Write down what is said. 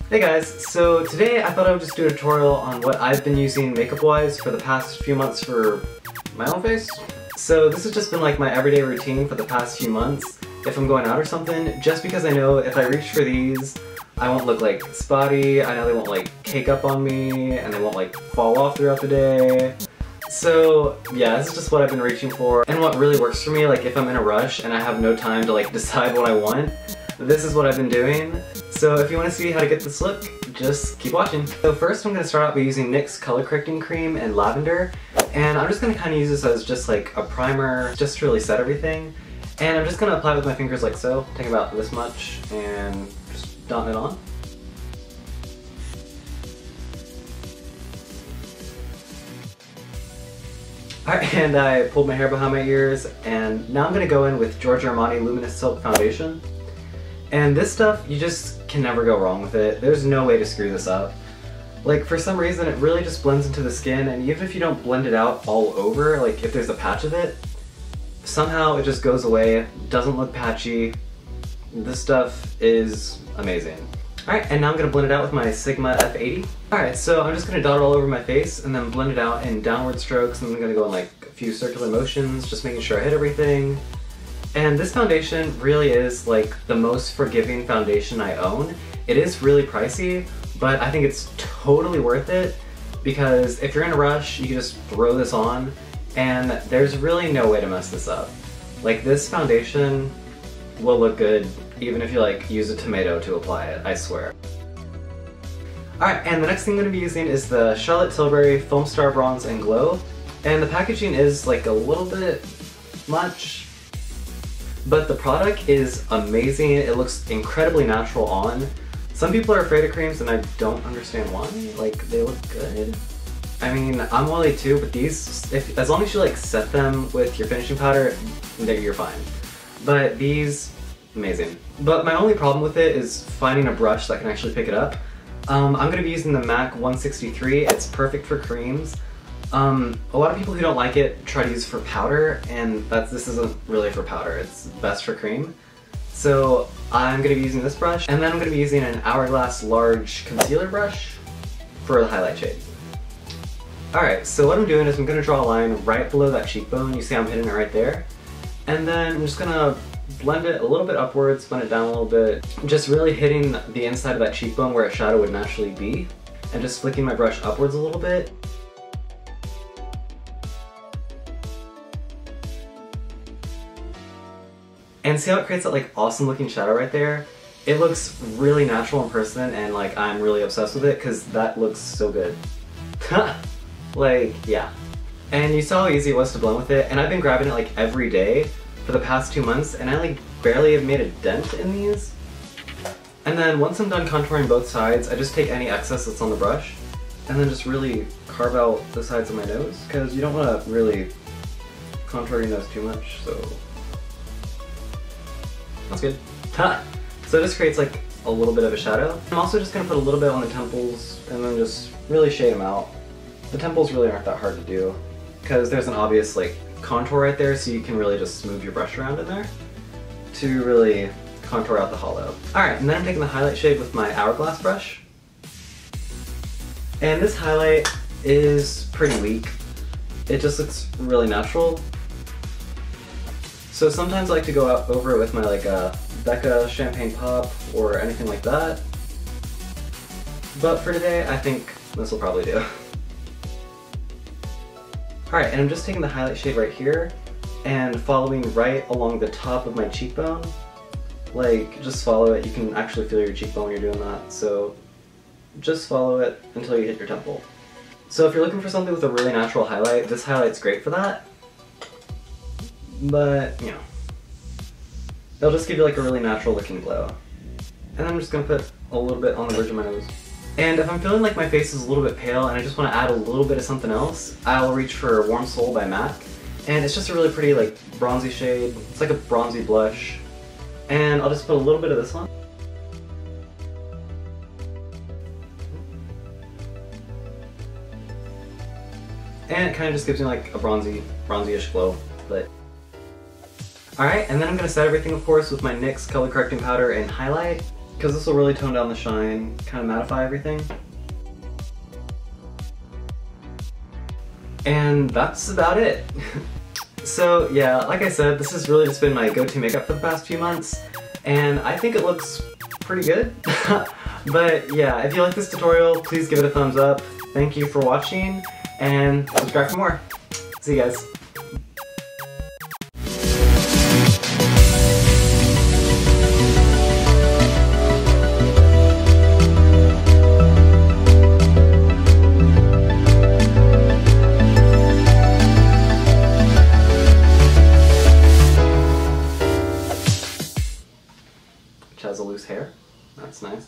Hey guys, so today I thought I would just do a tutorial on what I've been using makeup-wise for the past few months for my own face. So this has just been like my everyday routine for the past few months if I'm going out or something, just because I know if I reach for these, I won't look like spotty, I know they won't like cake up on me, and they won't like fall off throughout the day. So yeah, this is just what I've been reaching for, and what really works for me, like if I'm in a rush and I have no time to like decide what I want, this is what I've been doing. So if you want to see how to get this look, just keep watching. So first I'm going to start out by using NYX Color Correcting Cream and Lavender, and I'm just going to kind of use this as just like a primer, just to really set everything. And I'm just going to apply it with my fingers like so, take about this much, and just dot it on. Alright, and I pulled my hair behind my ears, and now I'm going to go in with Giorgio Armani Luminous Silk Foundation. And this stuff, you just can never go wrong with it. There's no way to screw this up. Like, for some reason, it really just blends into the skin, and even if you don't blend it out all over, like if there's a patch of it, somehow it just goes away, doesn't look patchy. This stuff is amazing. Alright, and now I'm going to blend it out with my Sigma F80. Alright, so I'm just going to dot it all over my face and then blend it out in downward strokes, and I'm going to go in like a few circular motions, just making sure I hit everything. And this foundation really is like the most forgiving foundation I own. It is really pricey, but I think it's totally worth it because if you're in a rush, you can just throw this on and there's really no way to mess this up. Like, this foundation will look good even if you like use a tomato to apply it, I swear. Alright, and the next thing I'm going to be using is the Charlotte Tilbury Filmstar Bronze and Glow. And the packaging is like a little bit much, but the product is amazing. It looks incredibly natural on. Some people are afraid of creams and I don't understand why. Like, they look good. I mean, I'm oily too, but these, as long as you like set them with your finishing powder, then you're fine. But these, amazing. But my only problem with it is finding a brush that can actually pick it up. I'm going to be using the MAC 163. It's perfect for creams. A lot of people who don't like it try to use it for powder, and this isn't really for powder, it's best for cream. So I'm going to be using this brush, and then I'm going to be using an Hourglass large concealer brush for the highlight shade. Alright, so what I'm doing is I'm going to draw a line right below that cheekbone. You see I'm hitting it right there. And then I'm just going to blend it a little bit upwards, blend it down a little bit, just really hitting the inside of that cheekbone where a shadow would naturally be, and just flicking my brush upwards a little bit. And see how it creates that like awesome looking shadow right there? It looks really natural in person, and like I'm really obsessed with it because that looks so good. Like, yeah. And you saw how easy it was to blend with it, and I've been grabbing it like every day for the past 2 months, and I like barely have made a dent in these. And then once I'm done contouring both sides, I just take any excess that's on the brush and then just really carve out the sides of my nose, because you don't want to really contour your nose too much, so that's good. So it just creates like a little bit of a shadow. I'm also just going to put a little bit on the temples and then just really shade them out. The temples really aren't that hard to do because there's an obvious like contour right there, so you can really just move your brush around in there to really contour out the hollow. Alright, and then I'm taking the highlight shade with my Hourglass brush. And this highlight is pretty weak. It just looks really natural. So sometimes I like to go out over it with my like Becca Champagne Pop or anything like that. But for today, I think this will probably do. Alright, and I'm just taking the highlight shade right here and following right along the top of my cheekbone. Like, just follow it. You can actually feel your cheekbone when you're doing that, so just follow it until you hit your temple. So if you're looking for something with a really natural highlight, this highlight's great for that. But, you know, it'll just give you like a really natural looking glow. And I'm just going to put a little bit on the bridge of my nose. And if I'm feeling like my face is a little bit pale and I just want to add a little bit of something else, I'll reach for Warm Soul by MAC. And it's just a really pretty like bronzy shade. It's like a bronzy blush. And I'll just put a little bit of this one. And it kind of just gives me like a bronzy-ish glow. But alright, and then I'm going to set everything, of course, with my NYX Color Correcting Powder and Highlight. because this will really tone down the shine, kind of mattify everything. And that's about it. So yeah, like I said, this has really just been my go-to makeup for the past few months, and I think it looks pretty good. But yeah, if you like this tutorial, please give it a thumbs up. Thank you for watching, and subscribe for more. See you guys. Which has a loose hair. That's nice.